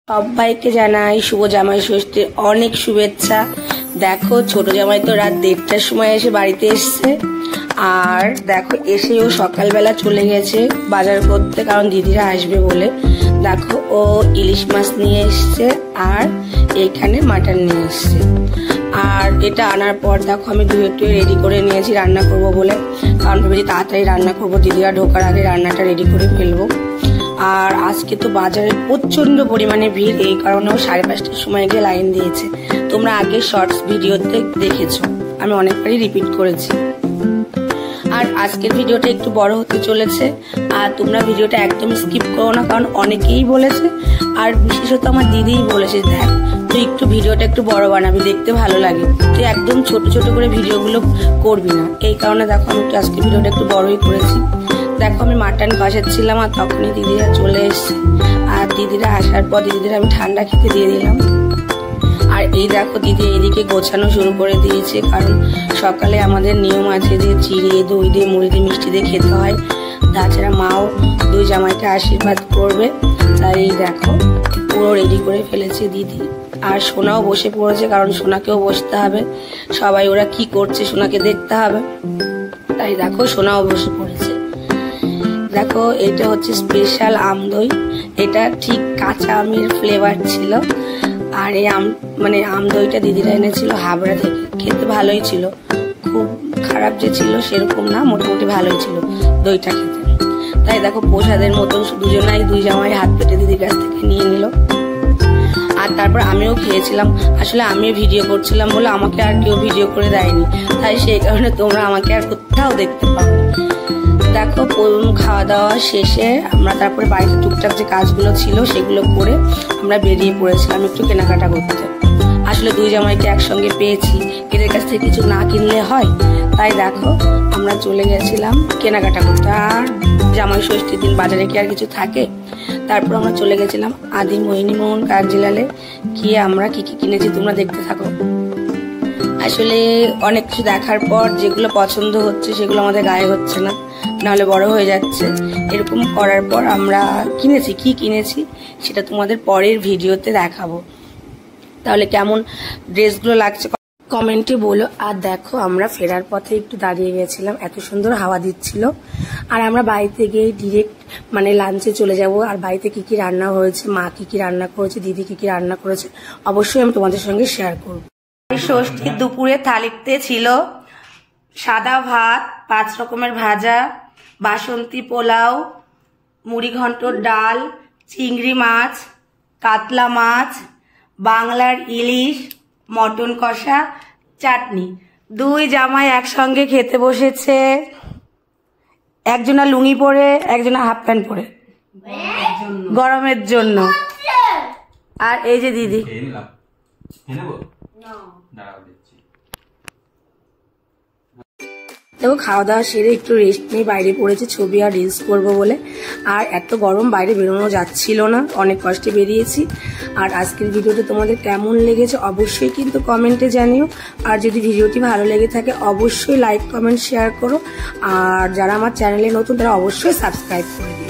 সবাইকে জানাই শুভ জামাই ষষ্ঠীর অনেক শুভেচ্ছা। দেখো ছোট জামাই তো রাত 1:30টার সময় এসে বাড়িতে এসছে, আর দেখো এসেও সকালবেলা চলে গেছে বাজার করতে, কারণ দিদিরা আসবে বলে। দেখো ও ইলিশ মাছ নিয়ে এসছে আর এইখানে মাটন নিয়ে এসছে। আর এটা আনার পর দেখো আমি ধুয়ে রেডি করে নিয়েছি রান্না করব বলে, কারণ ভেবেছি তাড়াতাড়ি রান্না করবো, দিদিরা ঢোকার আগে রান্নাটা রেডি করে ফেলবো। আর আজকে তো বাজারে প্রচন্ড পরিমাণে ভিড়, এই কারণেও 5:30টার সময় গিয়ে লাইন দিয়েছে। তোমরা আগে শর্টস ভিডিওতে দেখেছো, আমি অনেকবারই রিপিট করেছি। আর আজকের ভিডিওটা একটু বড় হতে চলেছে, আর তোমরা ভিডিওটা একদম স্কিপ করো না, কারণ অনেকেই বলেছে, আর বিশেষত আমার দিদিই বলেছে দেখ তুই একটু ভিডিওটা একটু বড় বানাবি, দেখতে ভালো লাগে, তুই একদম ছোট ছোট করে ভিডিওগুলো করবি না। এই কারণে দেখো আমি একটু আজকে ভিডিওটা একটু বড়ই করেছি। দেখো আমি মাটন কষাচ্ছিলাম আর তখনই দিদিরা চলে এসছে, আর দিদিরা আসার পর দিদিদের আমি ঠান্ডা খেতে দিয়ে দিলাম। আর এই দেখো দিদি এইদিকে গোছানো শুরু করে দিয়েছে, কারণ সকালে আমাদের নিয়ম আছে যে চিড়ে দই দিয়ে মুড়ি দিয়ে মিষ্টি দিয়ে খেতে হয়, তাছাড়া মাও দুই জামাইকে আশীর্বাদ করবে, তাই এই দেখো পুরো রেডি করে ফেলেছে দিদি। আর সোনাও বসে পড়েছে, কারণ সোনাকেও বসতে হবে, সবাই ওরা কি করছে সোনাকে দেখতে হবে, তাই দেখো সোনাও বসে পড়েছে। দেখো এটা হচ্ছে স্পেশাল আম দই, এটা ঠিক কাঁচা আমের ফ্লেভার ছিল। আর এই আম দইটা দিদিরা এনেছিল হাবড়া থেকে, খেতে ভালোই ছিল, খুব খারাপ যে ছিল সেরকম না, মোটামুটি ভালোই ছিল দইটা খেতে। তাই দেখো প্রসাদের মতন দুজনাই দুই জামাই হাত পেটে দিদির কাছ থেকে নিয়ে নিল। আর তারপর আমিও খেয়েছিলাম, আসলে আমিও ভিডিও করছিলাম বলে আমাকে আর কেউ ভিডিও করে দেয়নি, তাই সেই কারণে তোমরা আমাকে আর কোথাও দেখতে পাও। দেখো খাওয়া দাওয়া শেষে আমরা তারপরে বাড়িতে টুকটাক যে কাজগুলো ছিল সেগুলো করে আমরা বেরিয়ে পড়েছিলাম একটু কেনাকাটা করতে। আসলে দুই জামাইকে একসঙ্গে পেয়েছি, এদের কাছ থেকে কিছু না কিনলে হয়, তাই দেখো আমরা চলে গেছিলাম কেনাকাটা করতে। আর জামাই ষষ্ঠীর দিন বাজারে কি আর কিছু থাকে। তারপর আমরা চলে গেছিলাম আদি মোহিনী মোহন কারজিলালে, গিয়ে আমরা কি কি কিনেছি তোমরা দেখতে থাকো। আসলে অনেক কিছু দেখার পর যেগুলো পছন্দ হচ্ছে সেগুলো আমাদের গায়ে হচ্ছে না, নাহলে বড় হয়ে যাচ্ছে। এরকম করার পর আমরা কিনেছি, কি কিনেছি সেটা তোমাদের পরের ভিডিওতে দেখাবো। তাহলে কেমন ড্রেসগুলো লাগছে কমেন্টে বলো। আর দেখো আমরা ফেরার পথে একটু দাঁড়িয়ে গেছিলাম, এত সুন্দর হাওয়া দিচ্ছিল। আর আমরা বাড়িতে গিয়ে ডিরেক্ট লাঞ্চে চলে যাব। আর বাড়িতে কি কি রান্না হয়েছে, মা কি কি রান্না করেছে, দিদি কি কি রান্না করেছে, অবশ্যই আমি তোমাদের সঙ্গে শেয়ার করবো। ষষ্ঠীর দুপুরে থালিতে ছিল সাদা ভাত, 5 রকমের ভাজা, বাসন্তী পোলাও, মুড়ি ঘন্টর ডাল, চিংড়ি মাছ, কাতলা মাছ, বাংলার ইলিশ, মটন কষা, চাটনি। দুই জামাই একসঙ্গে খেতে বসেছে, একজনা লুঙ্গি পরে একজনা হাফ প্যান্ট পরে, গরমের জন্য। আর এই যে দিদি দেখো খাওয়া দাওয়া সেরে একটু রেস্ট নিয়ে বাইরে পড়েছে ছবি আর রিলস করবো বলে। আর এত গরম বাইরে বেরোনো যাচ্ছিল না, অনেক কষ্টে বেরিয়েছি। আর আজকের ভিডিওটা তোমাদের কেমন লেগেছে অবশ্যই কিন্তু কমেন্টে জানিও। আর যদি ভিডিওটি ভালো লেগে থাকে অবশ্যই লাইক কমেন্ট শেয়ার করো। আর যারা আমার চ্যানেলে নতুন তারা অবশ্যই সাবস্ক্রাইব করে দিও।